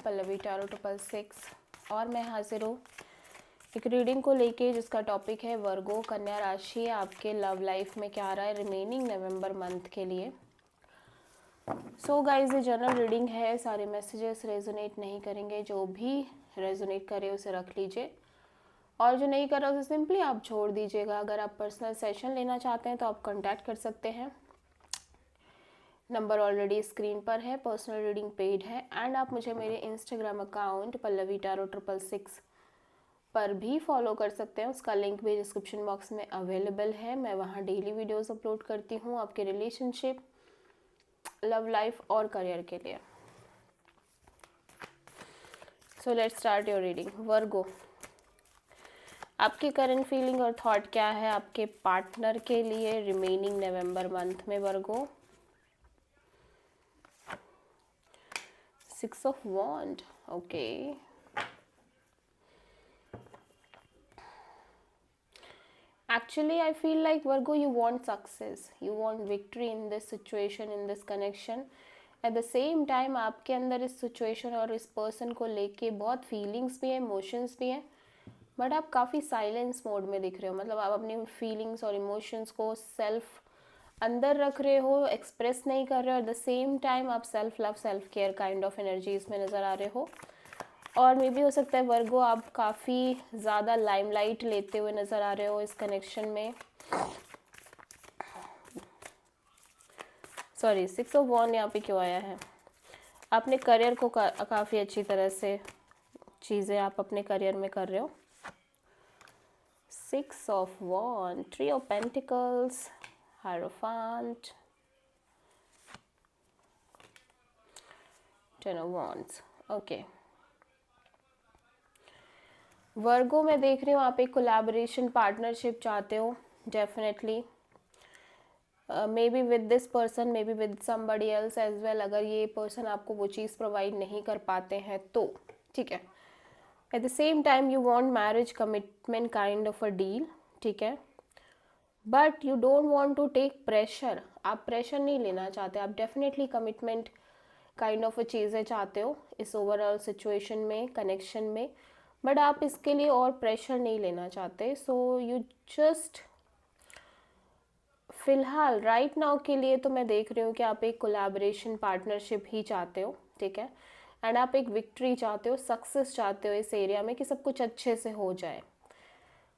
Pallavi tarot 666 और मैं हाजिर हूँ एक रीडिंग को लेके जिसका टॉपिक है वर्गो कन्या राशि आपके लव लाइफ में क्या आ रहा है रिमेनिंग नवंबर मंथ के लिए। सो गाइज ये जनरल रीडिंग है, सारे मैसेजेस रेजोनेट नहीं करेंगे, जो भी रेजोनेट करे उसे रख लीजिए और जो नहीं कर रहा उसे सिंपली आप छोड़ दीजिएगा। अगर आप पर्सनल सेशन लेना चाहते हैं तो आप कॉन्टैक्ट कर सकते हैं, नंबर ऑलरेडी स्क्रीन पर है, पर्सनल रीडिंग पेड है एंड आप मुझे मेरे इंस्टाग्राम अकाउंट पल्लवी टैरो 666 पर भी फॉलो कर सकते हैं। उसका लिंक भी डिस्क्रिप्शन बॉक्स में अवेलेबल है। मैं वहाँ डेली वीडियोस अपलोड करती हूँ आपके रिलेशनशिप, लव लाइफ और करियर के लिए। So let's start your reading. Virgo, आपकी करंट फीलिंग और थॉट क्या है आपके पार्टनर के लिए रिमेनिंग नवंबर मंथ में। वर्गो, 6 of Wand, okay. Actually, I feel like Virgo, you want success, you want victory in this situation, in this connection. At the same time, आपके अंदर इस situation और इस person को लेके बहुत feelings भी हैं, emotions भी हैं, but आप काफ़ी silence mode में दिख रहे हो। मतलब आप अपनी feelings और emotions को self अंदर रख रहे हो, एक्सप्रेस नहीं कर रहे हो। एट द सेम टाइम आप self love self care kind of energy इसमें नज़र आ रहे हो। और मे भी हो सकता है वर्गो आप काफ़ी ज़्यादा लाइमलाइट लेते हुए नज़र आ रहे हो इस कनेक्शन में। सॉरी, 6 of Wand यहाँ पे क्यों आया है? अपने करियर को काफ़ी अच्छी तरह से चीज़ें आप अपने करियर में कर रहे हो। 6 of Wand, 3 of Pentacles, Hierophant, 10 of Wands, okay. Virgo में देख रही हूँ आप एक कोलैबोरेशन पार्टनरशिप चाहते हो definitely, maybe with this person, maybe with somebody else as well. अगर ये पर्सन आपको वो चीज़ प्रोवाइड नहीं कर पाते हैं तो ठीक है। At the same time you want marriage commitment kind of a deal, ठीक है, but you don't want to take pressure. आप प्रेशर नहीं लेना चाहते, आप डेफिनेटली कमिटमेंट काइंड ऑफ चीज़ें चाहते हो इस ओवरऑल सिचुएशन में, कनेक्शन में, बट आप इसके लिए और प्रेशर नहीं लेना चाहते। सो यू जस्ट फिलहाल राइट नाउ के लिए तो मैं देख रही हूँ कि आप एक कोलैबोरेशन पार्टनरशिप ही चाहते हो, ठीक है, एंड आप एक विक्ट्री चाहते हो, सक्सेस चाहते हो इस एरिया में कि सब कुछ अच्छे से हो जाए,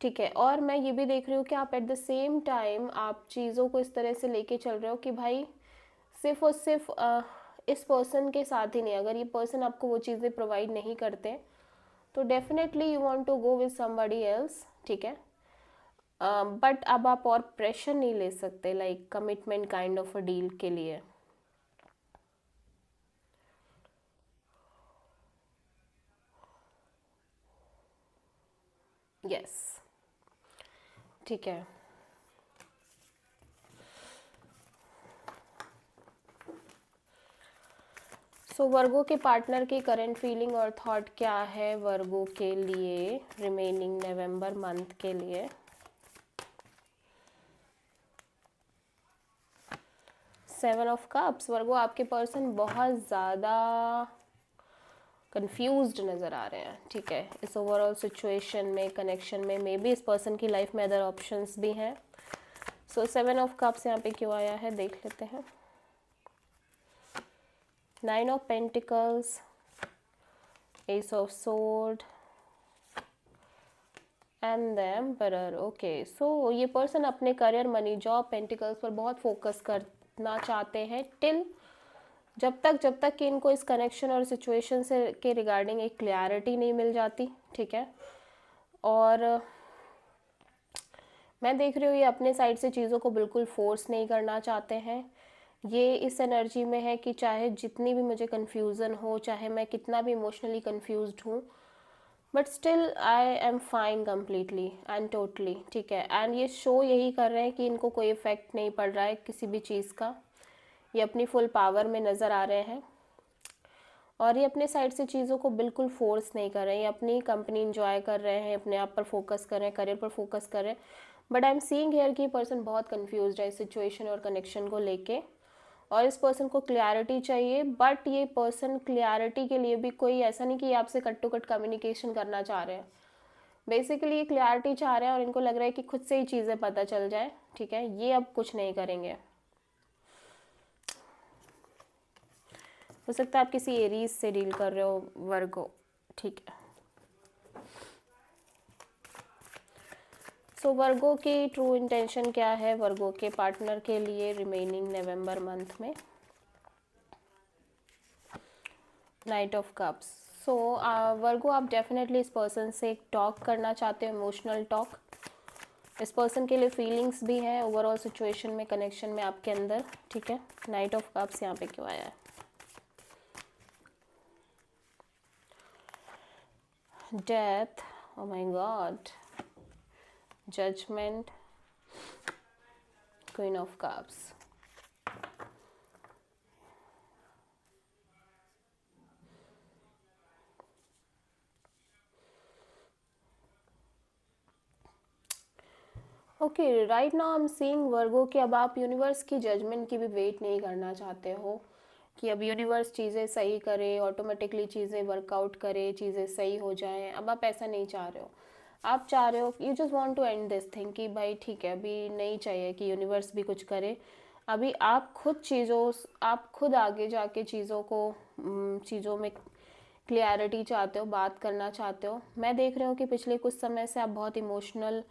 ठीक है। और मैं ये भी देख रही हूँ कि आप एट द सेम टाइम आप चीज़ों को इस तरह से लेके चल रहे हो कि भाई सिर्फ और सिर्फ इस पर्सन के साथ ही नहीं, अगर ये पर्सन आपको वो चीज़ें प्रोवाइड नहीं करते तो definitely you want to go with somebody else, ठीक है, बट अब आप और प्रेशर नहीं ले सकते like commitment kind of a deal के लिए। यस, ठीक है। सो वर्गो के पार्टनर की करंट फीलिंग और थॉट क्या है वर्गो के लिए रिमेनिंग नवंबर मंथ के लिए। 7 ऑफ कप्स, वर्गो आपके पर्सन बहुत ज़्यादा कंफ्यूज्ड नज़र आ रहे हैं, ठीक है, इस ओवरऑल सिचुएशन में, कनेक्शन में। मे बी इस पर्सन की लाइफ में अदर ऑप्शंस भी हैं। सो 7 ऑफ कप्स यहाँ पे क्यों आया है देख लेते हैं। 9 of pentacles, ace of sword and the emperor, okay. So ये पर्सन अपने करियर, मनी, जॉब, पेंटिकल्स पर बहुत फोकस करना चाहते हैं टिल जब तक कि इनको इस कनेक्शन और सिचुएशन से के रिगार्डिंग एक क्लैरिटी नहीं मिल जाती, ठीक है। और मैं देख रही हूँ ये अपने साइड से चीज़ों को बिल्कुल फोर्स नहीं करना चाहते हैं। ये इस एनर्जी में है कि चाहे जितनी भी मुझे कन्फ्यूज़न हो, चाहे मैं कितना भी इमोशनली कन्फ्यूज्ड हूँ, but still I am fine completely and totally, ठीक है। एंड ये शो यही कर रहे हैं कि इनको कोई इफेक्ट नहीं पड़ रहा है किसी भी चीज़ का, ये अपनी फुल पावर में नज़र आ रहे हैं और ये अपने साइड से चीज़ों को बिल्कुल फोर्स नहीं कर रहे हैं, ये अपनी कंपनी इंजॉय कर रहे हैं, अपने आप पर फोकस कर रहे हैं, करियर पर फोकस कर रहे हैं। But I am seeing here कि पर्सन बहुत कंफ्यूज्ड है इस सिचुएशन और कनेक्शन को लेके। और इस पर्सन को क्लैरिटी चाहिए, बट ये पर्सन क्लैरिटी के लिए भी कोई ऐसा नहीं कि ये आपसे कट टू कट कम्युनिकेशन करना चाह रहे हैं। बेसिकली ये क्लैरिटी चाह रहे हैं और इनको लग रहा है कि खुद से ही चीज़ें पता चल जाए, ठीक है। ये अब कुछ नहीं करेंगे। हो सकता है आप किसी एरीज से डील कर रहे हो वर्गो, ठीक है। सो वर्गो की ट्रू इंटेंशन क्या है वर्गो के पार्टनर के लिए रिमेनिंग नवंबर मंथ में? Knight of cups. So Virgo, आप डेफिनेटली इस पर्सन से एक टॉक करना चाहते हो, इमोशनल टॉक। इस पर्सन के लिए फीलिंग्स भी हैं ओवरऑल सिचुएशन में, कनेक्शन में आपके अंदर, ठीक है। नाइट ऑफ कप्स यहाँ पे क्यों आया है? Death, oh my god, judgment, queen of cups. Okay, right now I am seeing Virgo कि अब आप यूनिवर्स की जजमेंट की भी वेट नहीं करना चाहते हो कि अब यूनिवर्स चीज़ें सही करे, ऑटोमेटिकली चीज़ें वर्कआउट करे, चीज़ें सही हो जाएं। अब आप ऐसा नहीं चाह रहे हो। आप चाह रहे हो, you just want to end this thing कि भाई ठीक है, अभी नहीं चाहिए कि यूनिवर्स भी कुछ करे। अभी आप खुद आगे जाके चीज़ों में क्लियरिटी चाहते हो, बात करना चाहते हो। मैं देख रही हूँ कि पिछले कुछ समय से आप बहुत इमोशनल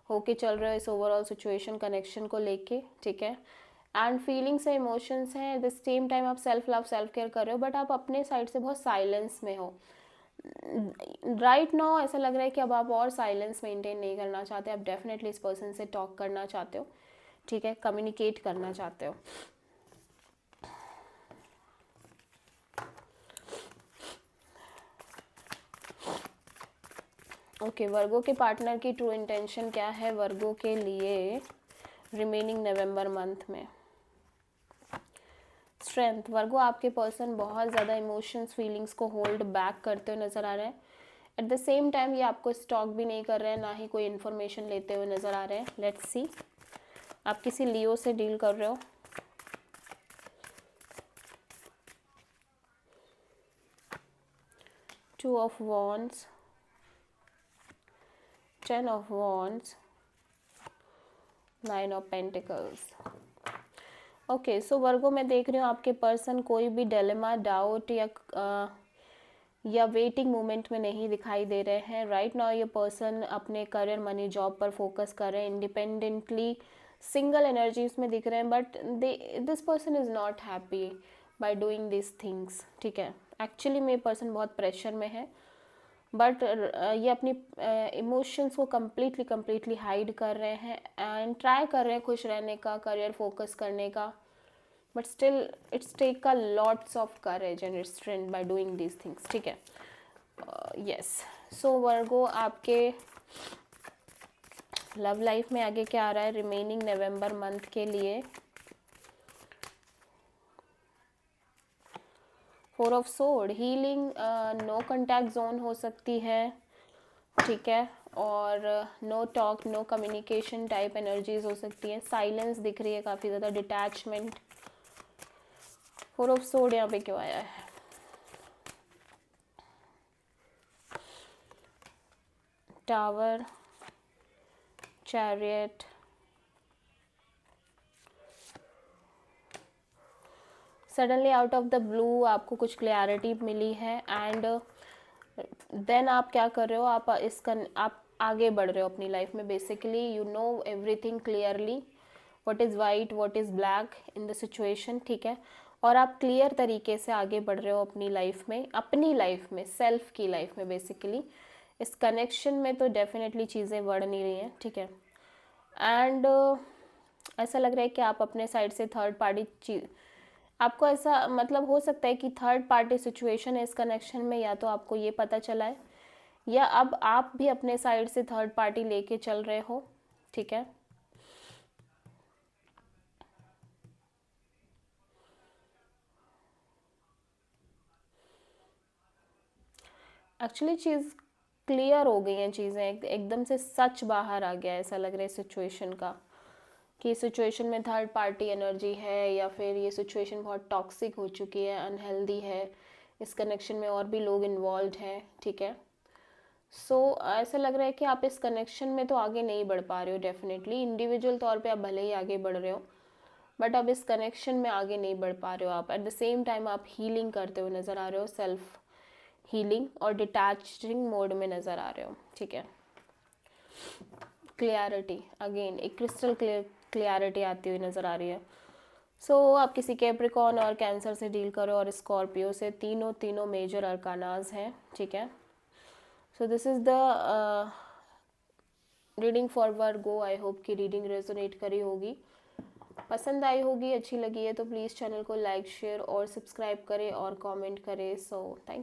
होके चल रहे हो इस ओवरऑल सिचुएशन, कनेक्शन को लेके, ठीक है। एंड फीलिंग्स है, इमोशंस हैं, एट द सेम टाइम आप सेल्फ लव, सेल्फ केयर कर रहे हो, बट आप अपने साइड से बहुत साइलेंस में हो राइट नाउ। ऐसा लग रहा है कि अब आप और साइलेंस मेंटेन नहीं करना चाहते, आप डेफिनेटली इस पर्सन से टॉक करना चाहते हो, ठीक है, कम्युनिकेट करना चाहते हो। ओके, वर्गो के पार्टनर की ट्रू इंटेंशन क्या है वर्गो के लिए रिमेनिंग नवंबर मंथ में? स्ट्रेंथ। वर्गो, आपके पर्सन बहुत ज़्यादा इमोशंस, फीलिंग्स को होल्ड बैक करते हुए नज़र आ रहे हैं। एट द सेम टाइम ये आपको स्टॉक भी नहीं कर रहे हैं, ना ही कोई इन्फॉर्मेशन लेते हुए नज़र आ रहे हैं। लेट्स सी, आप किसी लियो से डील कर रहे हो। Two of wands, 10 of wands, 9 of pentacles. Okay, so Virgo, मैं देख रही हूँ आपके पर्सन कोई भी डिलेमा, डाउट या वेटिंग मोमेंट में नहीं दिखाई दे रहे हैं। राइट नाउ ये पर्सन अपने करियर, मनी, जॉब पर फोकस कर रहे हैं, इंडिपेंडेंटली सिंगल एनर्जीज में दिख रहे हैं, but this person is not happy by doing this things, ठीक है। एक्चुअली में पर्सन बहुत प्रेशर में है, बट ये अपनी इमोशंस को कम्प्लीटली हाइड कर रहे हैं एंड ट्राई कर रहे हैं खुश रहने का, करियर फोकस करने का, but still it's take a lots of courage and strength by doing these things, ठीक है। यस, सो वर्गो, आपके लव लाइफ में आगे क्या आ रहा है रिमेनिंग नवंबर मंथ के लिए? 4 of sword, healing, no contact zone हो सकती है, ठीक है, और no talk, no communication type energies हो सकती हैं। साइलेंस दिख रही है काफ़ी ज़्यादा, डिटैचमेंट। 4 ऑफ सोर्ड यहाँ पे क्यों आया है? Tower, chariot, suddenly out of the blue आपको कुछ क्लैरिटी मिली है एंड देन आप क्या कर रहे हो, आप आगे बढ़ रहे हो अपनी लाइफ में। Basically you know everything clearly, what is white, what is black in the situation, ठीक है। और आप क्लियर तरीके से आगे बढ़ रहे हो अपनी लाइफ में, सेल्फ की लाइफ में। बेसिकली इस कनेक्शन में तो डेफिनेटली चीज़ें बढ़ नहीं रही हैं, ठीक है। एंड ऐसा लग रहा है कि आप अपने साइड से थर्ड पार्टी आपको ऐसा मतलब हो सकता है कि थर्ड पार्टी सिचुएशन है इस कनेक्शन में, या तो आपको ये पता चला है या अब आप भी अपने साइड से थर्ड पार्टी लेके चल रहे हो, ठीक है। एक्चुअली चीज़ क्लियर हो गई हैं, चीज़ें एकदम से सच बाहर आ गया है, ऐसा लग रहा है सिचुएशन का। कि सिचुएशन में थर्ड पार्टी एनर्जी है या फिर ये सिचुएशन बहुत टॉक्सिक हो चुकी है, अनहेल्दी है, इस कनेक्शन में और भी लोग इन्वॉल्व हैं, ठीक है। ऐसा लग रहा है कि आप इस कनेक्शन में तो आगे नहीं बढ़ पा रहे हो। डेफिनेटली इंडिविजुअल तौर पे आप भले ही आगे बढ़ रहे हो, बट अब इस कनेक्शन में आगे नहीं बढ़ पा रहे हो आप। एट द सेम टाइम आप हीलिंग करते हुए नज़र आ रहे हो, सेल्फ हीलिंग और डिटैचिंग मोड में नज़र आ रहे हो, ठीक है। क्लियरिटी, अगेन एक क्रिस्टल क्लियरिटी आती हुई नज़र आ रही है। आप किसी कैप्रिकॉर्न और कैंसर से डील करो और स्कॉर्पियो से, तीनों मेजर अरकानाज हैं, ठीक है। This is the reading for Virgo. I hope कि रीडिंग रेजोनेट करी होगी, पसंद आई होगी, अच्छी लगी है तो प्लीज़ चैनल को लाइक, शेयर और सब्सक्राइब करें और कमेंट करें। थैंक